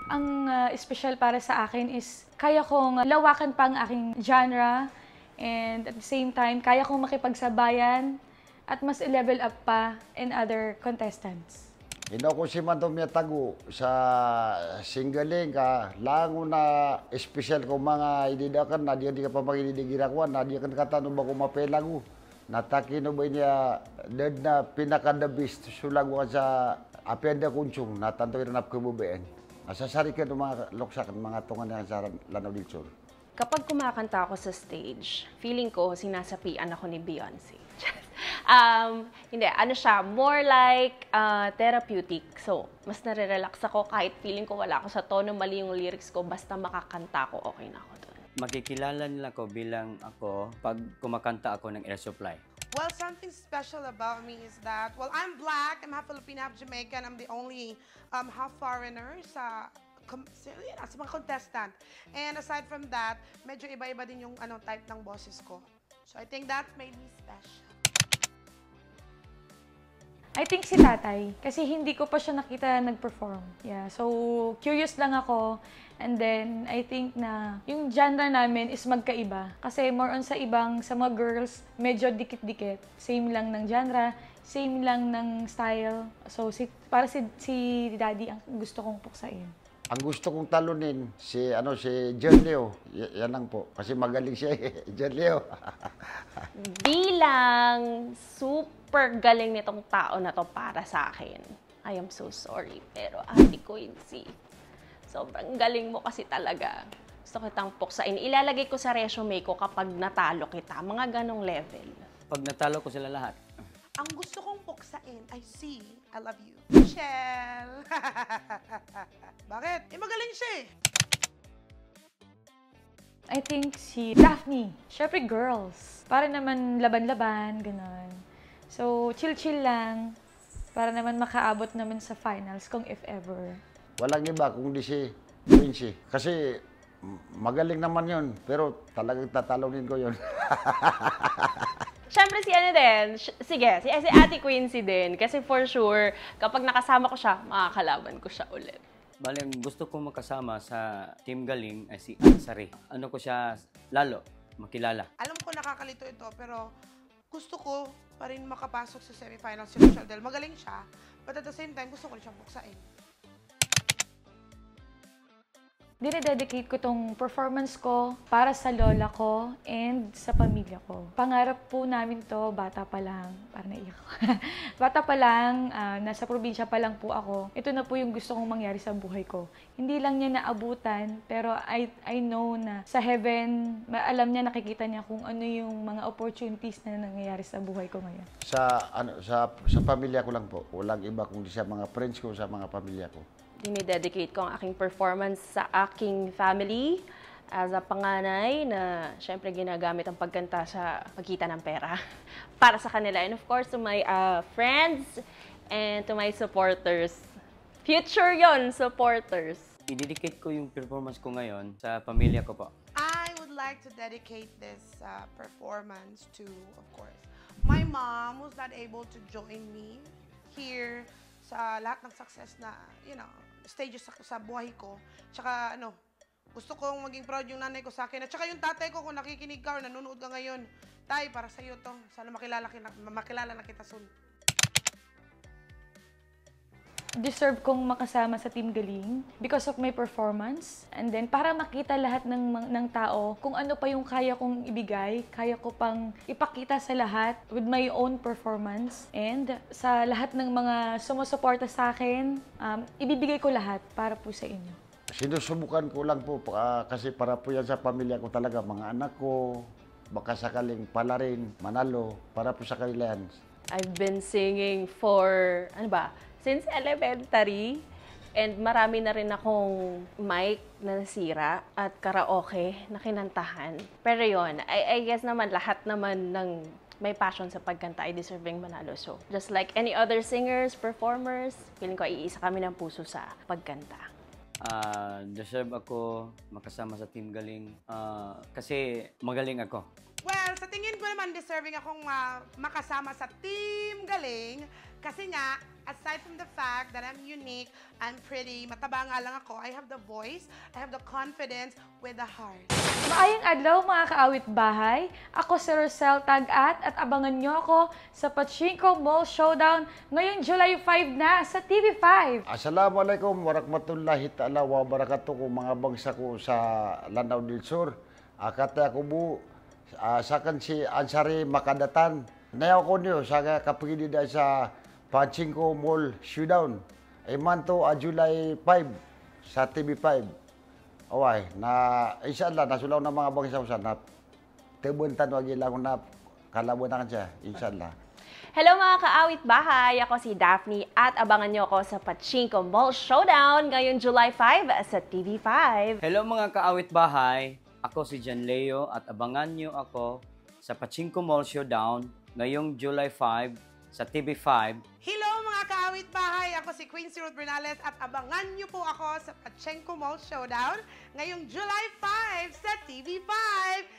Ang espesyal para sa akin is kaya kong lawakan pa ang aking genre and at the same time, kaya kong makipagsabayan at mas i-level up pa in other contestants. Ino ko si Mandomya Tagu sa singgaling ka lango na espesyal ko mga ididakan na di ka pa magididikirakuan na di kan kata no ba ko mapelago nataki no ba niya dead na pinaka the best sulago ka sa apenda kunchung na tanto iranap ko bubeen asasari ka no mga loksakan mga tungan na sa Lanao del Sur. Kapag kumakanta ako sa stage, feeling ko sinasapian ako ni Beyonce. Hindi, ano siya, more like therapeutic. So, mas nare-relax ako kahit feeling ko wala ako sa tono, mali yung lyrics ko, basta makakanta ko, okay na ako doon. Makikilala nila ko bilang ako pag kumakanta ako ng Air Supply. Well, something special about me is that, well, I'm black, I'm half Filipino, half Jamaican, I'm the only half foreigner sa mga contestant. And aside from that, medyo iba-iba din yung type ng boses ko. So I think that made me special. I think si tatay, kasi hindi ko pa siya nakita nag-perform. Yeah, so curious lang ako. And then, I think na yung genre namin is magkaiba. Kasi more on sa mga girls, medyo dikit-dikit. Same lang ng genre, same lang ng style. So, para si Daddy ang gusto kong puksain. Ang gusto kong talunin si John Leo. Yan lang po kasi magaling siya eh. John Leo. Bilang super galing nitong tao na to para sa akin, I am so sorry. Pero Ate Quincy, sobrang galing mo kasi talaga. Gusto kitang puksain. Ilalagay ko sa resume ko kapag natalo kita. Mga ganong level. Pag natalo ko sila lahat. Ang gusto kong puksain ay si I love you, Michelle. Bakit? Magaling siya eh. I think si Daphne. Syempre girls. Para naman laban-laban, gano'n. So, chill-chill lang. Para naman makaabot naman sa finals kung if ever. Walang iba kundi si Quincy. Kasi magaling naman yun. Pero talagang tatalunin ko yun. Siyempre si si Ate Quincy din. Kasi for sure, kapag nakasama ko siya, makakalaban ko siya ulit. Bali, ang gusto kong makasama sa Team Galing ay si Ansari. Ano ko siya lalo makilala. Alam ko nakakalito ito, pero gusto ko pa rin makapasok sa semifinals si Michelle dahil magaling siya. But at the same time, gusto ko rin siyang buksain. Dinededicate ko tong performance ko para sa lola ko and sa pamilya ko. Pangarap po namin to, bata pa lang, parang naiyak ko. Bata pa lang, nasa probinsya pa lang po ako. Ito na po yung gusto kong mangyari sa buhay ko. Hindi lang niya naabutan, pero I know na sa heaven, alam niya, nakikita niya kung ano yung mga opportunities na nangyayari sa buhay ko ngayon. Sa pamilya ko lang po. Walang iba kundi sa mga friends ko, sa mga pamilya ko. Dinidedicate ko ang aking performance sa aking family as a panganay na syempre ginagamit ang pagkanta sa pagkita ng pera para sa kanila. And of course, to my friends and to my supporters. Future yon supporters. I-dedicate ko yung performance ko ngayon sa pamilya ko po. I would like to dedicate this performance to, of course, my mom who's not able to join me here sa lahat ng success na, stages sa buhay ko. Tsaka, gusto kong maging proud yung nanay ko sa akin. At tsaka yung tatay ko, kung nakikinig ka or nanonood ka ngayon, Tay, para sa'yo to. Sana makilala na kita soon. Deserve kong makasama sa Team Galing because of my performance. And then, para makita lahat ng tao kung ano pa yung kaya kong ibigay, kaya ko pang ipakita sa lahat with my own performance. And sa lahat ng mga sumusuporta sa akin, ibibigay ko lahat para po sa inyo. Sinusubukan ko lang po kasi para po yan sa pamilya ko talaga. Mga anak ko, baka sakaling pala rin, manalo, para po sa kanila yan. I've been singing for, since elementary. And marami na rin akong mic na nasira at karaoke na kinantahan. Pero yon, I guess naman lahat naman ng may passion sa pagkanta ay deserving manalo. So, just like any other singers, performers, feeling ko iisa kami ng puso sa pagkanta. Deserve ako makasama sa Team Galing kasi magaling ako. Well, sa tingin ko naman deserving akong makasama sa Team Galing kasi nga aside from the fact that I'm unique, I'm pretty, mataba nga lang ako, I have the voice, I have the confidence with the heart. Maayong adlaw mga kaawit bahay. Ako si Rosel Tagat at abangan nyo ako sa Pachinko Mall Showdown ngayong July 5 na sa TV5. Assalamualaikum warahmatullahi ta'ala wa barakatuh mga bangsa ko sa Lanao del Sur. Kata ako bu, sakan si Ansari Makadatan. Nayaw ko niyo sa kapagili dahil sa Pachinko Mall Showdown. Imanto July 5 sa TV5. Away, na inshallah nasulaw na mga bangsa ko na tebuntan wag ilang na kalabutan siya, inshallah. Hello mga kaawit bahay! Ako si Daphne at abangan niyo ako sa Pachinko Mall Showdown ngayong July 5 sa TV5. Hello mga kaawit bahay, ako si Jan Leo at abangan niyo ako sa Pachinko Mall Showdown ngayong July 5 sa TV5. Hello mga kaawit bahay! Ako si Quincy Ruth Bernales at abangan niyo po ako sa Pachinko Mall Showdown ngayong July 5 sa TV5.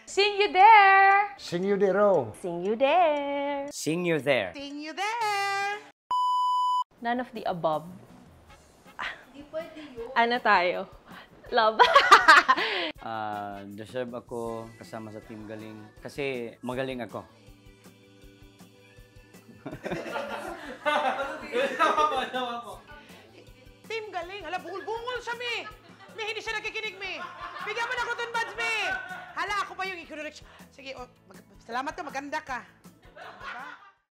See you there! Sing you dero. Sing you there! Sing you there. Seeing you there! None of the above. Ano tayo? Love. Deserve ako kasama sa Team Galing kasi magaling ako. Team Galing! Hala, bungol-bungol siya, mi! Mi, hindi siya nakikinig, mi! Bigyan mo na ko dun, Buds, mi! Hala, ako pa yung ikururek. Sige, salamat ka, maganda ka.